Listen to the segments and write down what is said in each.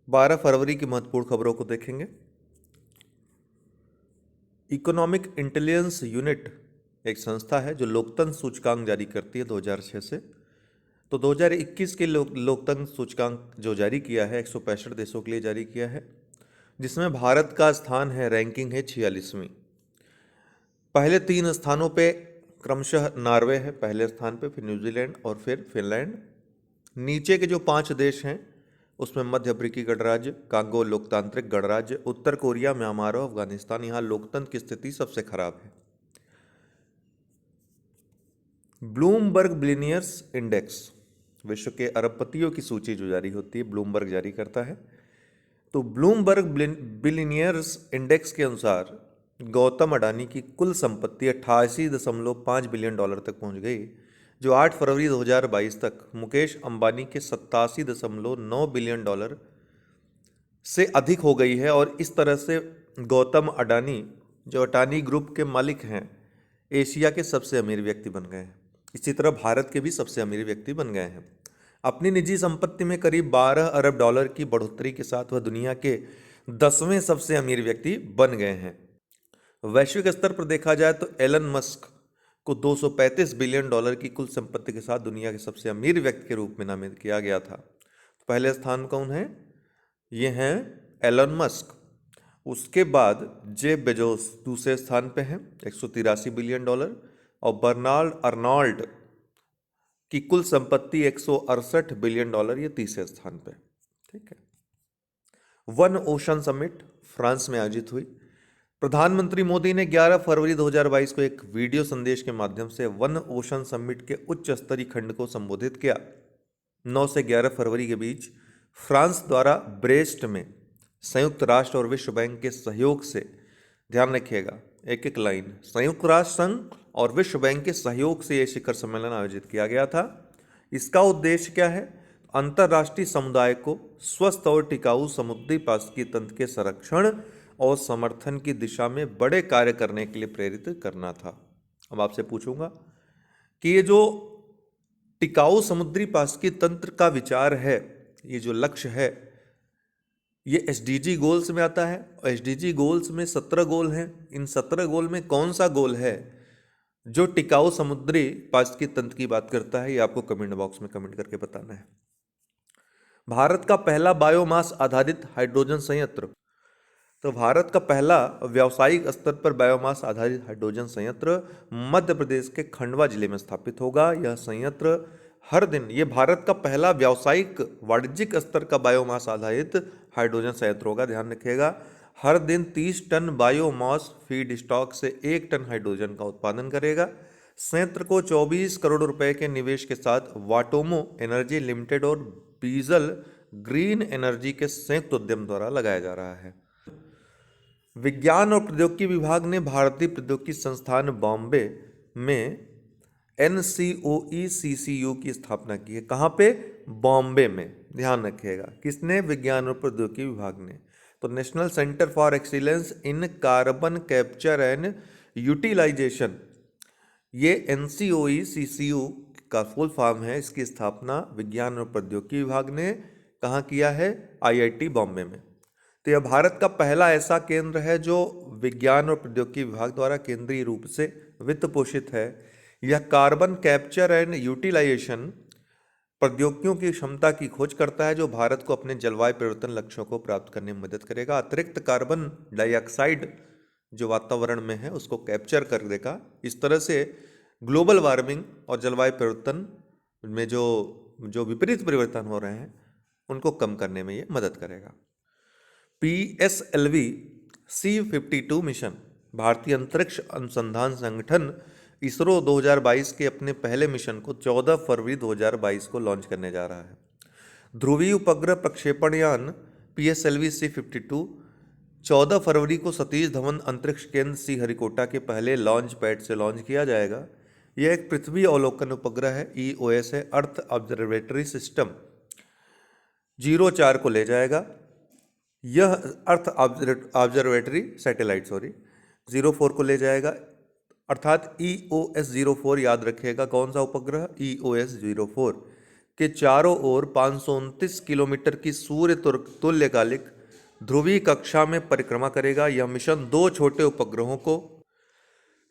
12 फरवरी की महत्वपूर्ण खबरों को देखेंगे। इकोनॉमिक इंटेलिजेंस यूनिट एक संस्था है जो लोकतंत्र सूचकांक जारी करती है 2006 से। तो 2021 के लोकतंत्र सूचकांक जो जारी किया है 165 देशों के लिए जारी किया है, जिसमें भारत का स्थान है, रैंकिंग है 46वीं। पहले 3 स्थानों पे क्रमशः नॉर्वे है पहले स्थान पे, फिर न्यूजीलैंड और फिर फिनलैंड। नीचे के जो 5 देश हैं उसमें मध्य अफ्रीकी गणराज्य, कांगो लोकतांत्रिक गणराज्य, उत्तर कोरिया, म्यांमार और अफगानिस्तान। यहाँ लोकतंत्र की स्थिति सबसे खराब है। ब्लूमबर्ग बिलियनियर्स इंडेक्स, विश्व के अरबपतियों की सूची जो जारी होती है, ब्लूमबर्ग जारी करता है। तो ब्लूमबर्ग बिलियनियर्स इंडेक्स के अनुसार गौतम अडानी की कुल संपत्ति 88.5 बिलियन डॉलर तक पहुंच गई, जो 8 फरवरी 2022 तक मुकेश अंबानी के 87.9 बिलियन डॉलर से अधिक हो गई है। और इस तरह से गौतम अडानी, जो अडानी ग्रुप के मालिक हैं, एशिया के सबसे अमीर व्यक्ति बन गए हैं। इसी तरह भारत के भी सबसे अमीर व्यक्ति बन गए हैं। अपनी निजी संपत्ति में करीब 12 अरब डॉलर की बढ़ोतरी के साथ वह दुनिया के 10वें सबसे अमीर व्यक्ति बन गए हैं। वैश्विक स्तर पर देखा जाए तो एलन मस्क को 235 बिलियन डॉलर की कुल संपत्ति के साथ दुनिया के सबसे अमीर व्यक्ति के रूप में नामित किया गया था। तो पहले स्थान कौन है? ये हैं एलन मस्क। उसके बाद जेफ बेजोस दूसरे स्थान पे हैं, 183 बिलियन डॉलर। और बर्नार्ड अर्नॉल्ड की कुल संपत्ति 168 बिलियन डॉलर, ये तीसरे स्थान पे। ठीक है। वन ओशन समिट फ्रांस में आयोजित हुई। प्रधानमंत्री मोदी ने 11 फरवरी 2022 को एक वीडियो संदेश के माध्यम से वन ओशन समिट के उच्च स्तरीय खंड को संबोधित किया। 9 से 11 फरवरी के बीच फ्रांस द्वारा ब्रेस्ट में संयुक्त राष्ट्र और विश्व बैंक के सहयोग से, ध्यान रखिएगा एक एक लाइन, संयुक्त राष्ट्र संघ और विश्व बैंक के सहयोग से यह शिखर सम्मेलन आयोजित किया गया था। इसका उद्देश्य क्या है? अंतर्राष्ट्रीय समुदाय को स्वस्थ और टिकाऊ समुद्री पारिस्थितिकी तंत्र के संरक्षण और समर्थन की दिशा में बड़े कार्य करने के लिए प्रेरित करना था। अब आपसे पूछूंगा कि ये जो टिकाऊ समुद्री पारिस्थितिकी तंत्र का विचार है, ये जो लक्ष्य है, ये एसडीजी गोल्स में आता है। और एसडीजी गोल्स में 17 गोल हैं। इन 17 गोल में कौन सा गोल है जो टिकाऊ समुद्री पारिस्थितिकी तंत्र की बात करता है? ये आपको कमेंट बॉक्स में कमेंट करके बताना है। भारत का पहला बायोमास आधारित हाइड्रोजन संयंत्र। तो भारत का पहला व्यावसायिक स्तर पर बायोमास आधारित हाइड्रोजन संयंत्र मध्य प्रदेश के खंडवा जिले में स्थापित होगा। यह संयंत्र हर दिन, ये भारत का पहला व्यावसायिक वाणिज्यिक स्तर का बायोमास आधारित हाइड्रोजन संयंत्र होगा। ध्यान रखिएगा, हर दिन 30 टन बायोमास फीड स्टॉक से 1 टन हाइड्रोजन का उत्पादन करेगा। संयंत्र को 24 करोड़ रुपए के निवेश के साथ वाटोमो एनर्जी लिमिटेड और बीजल ग्रीन एनर्जी के संयुक्त उद्यम द्वारा लगाया जा रहा है। विज्ञान और प्रौद्योगिकी विभाग ने भारतीय प्रौद्योगिकी संस्थान बॉम्बे में NCOECCU की स्थापना की है। कहाँ पे? बॉम्बे में। ध्यान रखिएगा, किसने? विज्ञान और प्रौद्योगिकी विभाग ने। तो national centre for excellence in carbon capture and utilisation, ये NCOECCU का फुल फॉर्म है। इसकी स्थापना विज्ञान और प्रौद्योगिकी विभाग ने कहाँ किया है? IIT बॉम्बे में। तो यह भारत का पहला ऐसा केंद्र है जो विज्ञान और प्रौद्योगिकी विभाग द्वारा केंद्रीय रूप से वित्त पोषित है। यह कार्बन कैप्चर एंड यूटिलाइजेशन प्रौद्योगिकियों की क्षमता की खोज करता है, जो भारत को अपने जलवायु परिवर्तन लक्ष्यों को प्राप्त करने में मदद करेगा। अतिरिक्त कार्बन डाइऑक्साइड जो वातावरण में है उसको कैप्चर कर देगा। इस तरह से ग्लोबल वार्मिंग और जलवायु परिवर्तन में जो विपरीत परिवर्तन हो रहे हैं उनको कम करने में ये मदद करेगा। PSLV C-52 मिशन, भारतीय अंतरिक्ष अनुसंधान संगठन इसरो 2022 के अपने पहले मिशन को 14 फरवरी 2022 को लॉन्च करने जा रहा है। ध्रुवीय उपग्रह प्रक्षेपण यान PSLV C-52 14 फरवरी को सतीश धवन अंतरिक्ष केंद्र श्रीहरिकोटा के पहले लॉन्च पैड से लॉन्च किया जाएगा। यह एक पृथ्वी अवलोकन उपग्रह है, EOS है, अर्थ ऑब्जर्वेटरी सिस्टम 04 को ले जाएगा। यह अर्थ ऑब्जर्वेटरी सैटेलाइट 04 को ले जाएगा, अर्थात EOS 04। याद रखिएगा कौन सा उपग्रह? EOS 04। के चारों ओर 529 किलोमीटर की सूर्य तुल्यकालिक ध्रुवीय कक्षा में परिक्रमा करेगा। यह मिशन 2 छोटे उपग्रहों को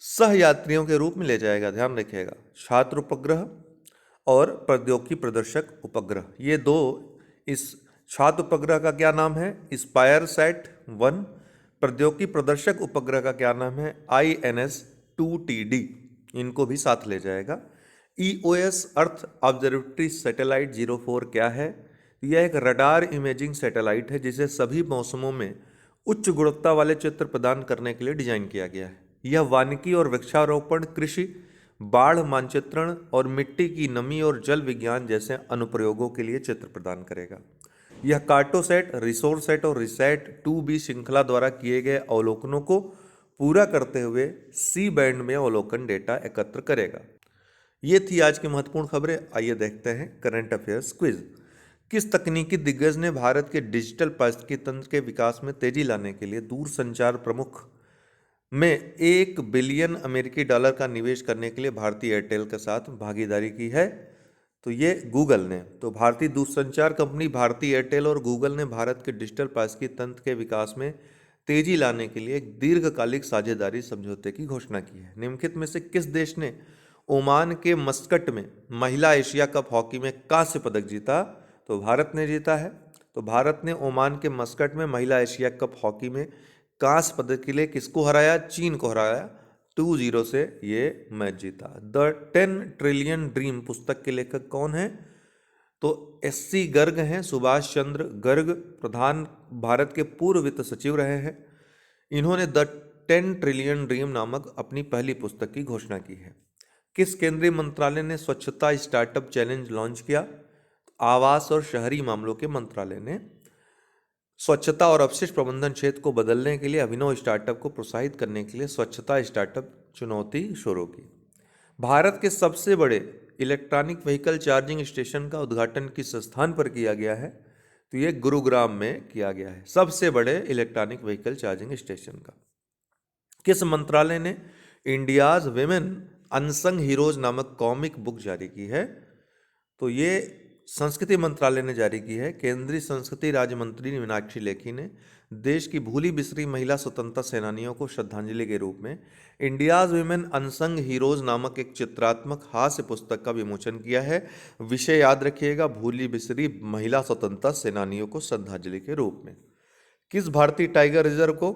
सहयात्रियों के रूप में ले जाएगा। ध्यान रखिएगा, छात्र उपग्रह और प्रौद्योगिकी प्रदर्शक उपग्रह, ये दो। इस छात्र उपग्रह का क्या नाम है? स्पायरसैट-1। प्रौद्योगिकी प्रदर्शक उपग्रह का क्या नाम है? INS-2TD। इनको भी साथ ले जाएगा। EOS अर्थ ऑब्जर्वेटरी सैटेलाइट 04 क्या है? यह एक रडार इमेजिंग सैटेलाइट है जिसे सभी मौसमों में उच्च गुणवत्ता वाले चित्र प्रदान करने के लिए डिजाइन किया गया है। यह वानिकी और वृक्षारोपण, कृषि, बाढ़ मानचित्रण और मिट्टी की नमी और जल विज्ञान जैसे अनुप्रयोगों के लिए चित्र प्रदान करेगा। यह कार्टोसैट, रिसोर्सैट और रिसैट 2B श्रृंखला द्वारा किए गए अवलोकनों को पूरा करते हुए सी बैंड में अवलोकन डेटा एकत्र करेगा। ये थी आज की महत्वपूर्ण खबरें। आइए देखते हैं करंट अफेयर्स क्विज। किस तकनीकी दिग्गज ने भारत के डिजिटल पारिस्थितिकी तंत्र के विकास में तेजी लाने के लिए दूरसंचार प्रमुख में $1 बिलियन अमेरिकी डॉलर का निवेश करने के लिए भारतीय एयरटेल के साथ भागीदारी की है? तो ये गूगल ने। तो भारतीय दूरसंचार कंपनी भारतीय एयरटेल और गूगल ने भारत के डिजिटल पारिस्थितिकी तंत्र के विकास में तेजी लाने के लिए एक दीर्घकालिक साझेदारी समझौते की घोषणा की है। निम्नलिखित में से किस देश ने ओमान के मस्कट में महिला एशिया कप हॉकी में कांस्य पदक जीता? तो भारत ने जीता है। तो भारत ने ओमान के मस्कट में महिला एशिया कप हॉकी में कांस्य पदक के लिए किसको हराया? चीन को हराया। 2-0 से ये मैच जीता। द 10 ट्रिलियन ड्रीम पुस्तक के लेखक कौन है? तो SC गर्ग हैं, सुभाष चंद्र गर्ग। प्रधान भारत के पूर्व वित्त सचिव रहे हैं। इन्होंने द 10 ट्रिलियन ड्रीम नामक अपनी पहली पुस्तक की घोषणा की है। किस केंद्रीय मंत्रालय ने स्वच्छता स्टार्टअप चैलेंज लॉन्च किया? आवास और शहरी मामलों के मंत्रालय ने स्वच्छता और अपशिष्ट प्रबंधन क्षेत्र को बदलने के लिए अभिनव स्टार्टअप को प्रोत्साहित करने के लिए स्वच्छता स्टार्टअप चुनौती शुरू की। भारत के सबसे बड़े इलेक्ट्रॉनिक व्हीकल चार्जिंग स्टेशन का उद्घाटन किस स्थान पर किया गया है? तो ये गुरुग्राम में किया गया है, सबसे बड़े इलेक्ट्रॉनिक व्हीकल चार्जिंग स्टेशन का। किस मंत्रालय ने इंडियाज विमेन अनसंग हीरोज नामक कॉमिक बुक जारी की है? तो ये संस्कृति मंत्रालय ने जारी की है। केंद्रीय संस्कृति राज्य मंत्री मीनाक्षी लेखी ने देश की भूली बिसरी महिला स्वतंत्रता सेनानियों को श्रद्धांजलि के रूप में इंडियाज विमेन अनसंग हीरोज नामक एक चित्रात्मक हास्य पुस्तक का विमोचन किया है। विषय याद रखिएगा, भूली बिसरी महिला स्वतंत्रता सेनानियों को श्रद्धांजलि के रूप में। किस भारतीय टाइगर रिजर्व को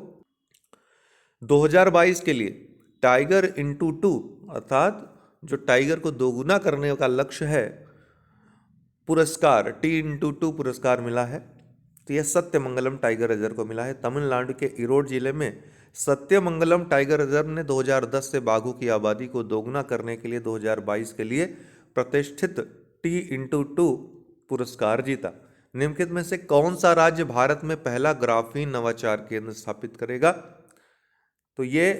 2022 के लिए टाइगर इंटू 2 अर्थात जो टाइगर को दोगुना करने का लक्ष्य है पुरस्कार T/2 पुरस्कार मिला है? तो यह सत्यमंगलम टाइगर रिजर्व को मिला है। तमिलनाडु के ईरोड जिले में सत्यमंगलम टाइगर रिजर्व ने 2010 से बाघों की आबादी को दोगुना करने के लिए 2022 के लिए प्रतिष्ठित T/2 पुरस्कार जीता। निम्नलिखित में से कौन सा राज्य भारत में पहला ग्राफीन नवाचार केंद्र स्थापित करेगा? तो ये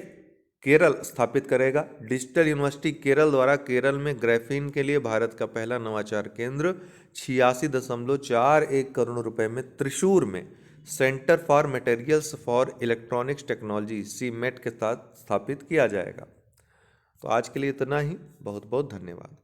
केरल स्थापित करेगा। डिजिटल यूनिवर्सिटी केरल द्वारा केरल में ग्राफीन के लिए भारत का पहला नवाचार केंद्र 86.41 करोड़ रुपए में त्रिशूर में centre for materials for electronics technology CMET के साथ स्थापित किया जाएगा। तो आज के लिए इतना ही। बहुत बहुत धन्यवाद।